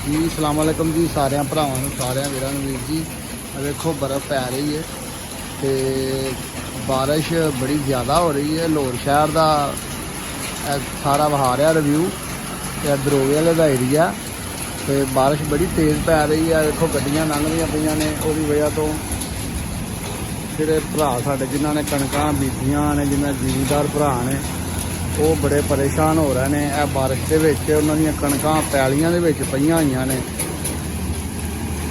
जी सलाम अलैकुम जी सारे भरावां नूं सारे वीरां नूं वीर जी देखो बर्फ़ पै रही है तो बारिश बड़ी ज़्यादा हो रही है। लाहौर शहर का सारा वहा रहा रिव्यू तो दरोगे वाले का एरिया तो बारिश बड़ी तेज़ पै रही है। देखो गड्डियां लंघदियां पईयां ने उसदी वजह तो जिहड़े भरा साडे जिन्हां ने कणकां बीजियां ने जिन्हां जिमीदार भरा ने वो बड़े परेशान हो रहे हैं। यह बारिश के उन्हों दी कणकां पैलियां दे विच पईयां होईयां ने,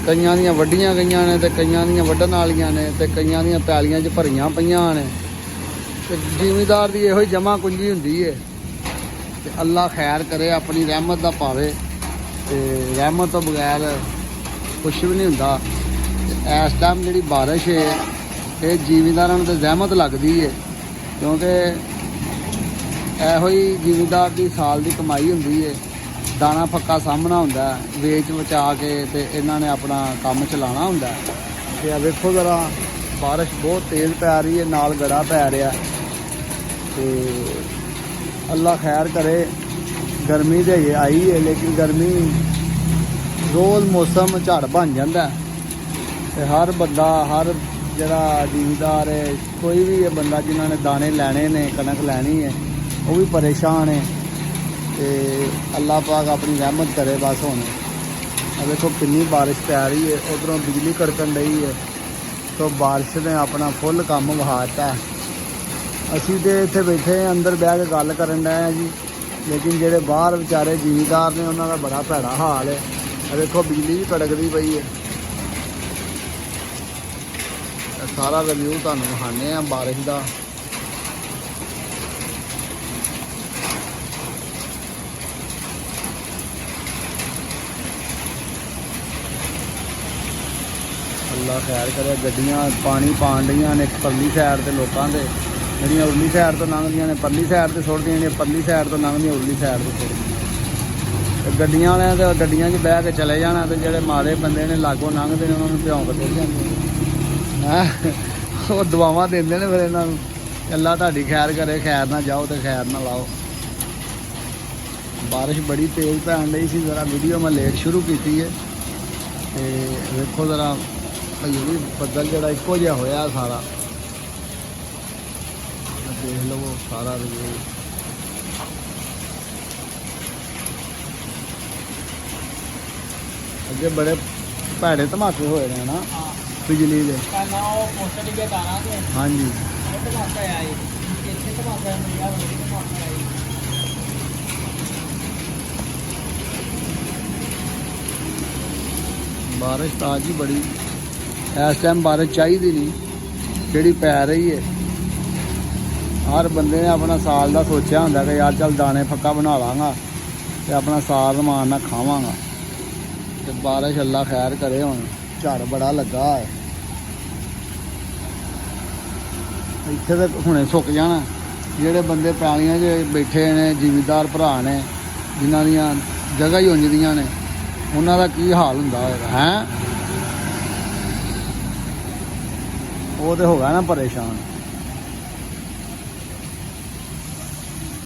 कईयां दियां वड्डियां गईयां ने ते कईयां दियां वड्डण वालियां ने ते कईयां दियां पैलियां च भरियां पईयां ने। ते जिमीदार दी इहो जमा कुंजी हुंदी है ते अल्लाह खैर करे अपनी रहमत दा पावे ते रहमत तो बगैर कुछ भी नहीं हुंदा। इस टाइम जिहड़ी बारिश है ये जिमीदारां नूं ते ज़हमत लगदी है क्योंकि ਇਹੋ ही जिमीदार की साल की कमाई होंदी है। दाना फक्का सामना होंदा है वेच बचा के ते इन्हां ने अपना काम चलाना होंदा है। ते देखो ज़रा बारिश बहुत तेज़ पै रही है नाल गड़ा पै रहा तो अल्लाह खैर करे। गर्मी तो ये आई है लेकिन गर्मी रोज़ मौसम झड़ बन जाता है। हर बंदा हर जरा जिमीदार है कोई भी है बंदा जिन्होंने दाने लैने ने कणक लैनी है वो भी परेशान है तो अल्लाह पाक अपनी रहमत करे बस। हुण देखो कितनी बारिश पै रही है उधरों बिजली कड़कन रही है तो बारिश ने अपना फुल काम वहाता है। असी तो इत्थे बैठे अंदर बह के गल करन डे हैं जी लेकिन जेडे बाहर बेचारे जिमीदार ने उन्हों का बड़ा भैड़ा हाल है। देखो बिजली भी कड़कती पई है। सारा रिव्यू तुहानूं विखाने आ बारिश का। अल्लाह खैर करे। गड्डियां पानी पाण रही ने परली साइड से लोगों के जड़ियाँ उरली साइड तो लंघदियां ने परली साइड से सुटदियां ने परली साइड तो लंघदियां उरली साइड से सुटदियां। गड्डियां वाले तो गड्डियां च बह के चले जाना तो जेडे मारे बंदे ने लागों लंघते हैं उन्होंने भ्यों के सुट जाते हैं। वो दुआवां देंदे ने फिर इन्हां नूं अल्लाह तुहाडी खैर करे खैर ना जाओ तो खैर ना लाओ। बारिश बड़ी तेज़ पैण रही सी। ज़रा वीडियो मैं लेट शुरू की है तो देखो ज़रा भाई भी बदल जरा एको जिहा होया सारा देख लो सारा रिव्यू। अगे बड़े भैड़े धमाके होए ने ना बिजली के। हाँ जी बारिश तो आज ही बड़ी इस टाइम बारिश चाहिए नहीं जी पै रही है। हर बंदे ने अपना साल का सोचा होंगे कि यार चल दाने फक्का बना लाँगा तो अपना साल रमान ना खावांगा तो बारिश अल्लाह खैर करे। हुण झड़ बड़ा लगा है इत्थे तो हुणे सुक जाना। जेडे बंदे पैलियां च बैठे ने जिमीदार भरा ने जिन्हां दियां जगह ही उंज दियां ने उन्हां दा की हाल हुंदा होएगा हैं वो तो होगा ना परेशान।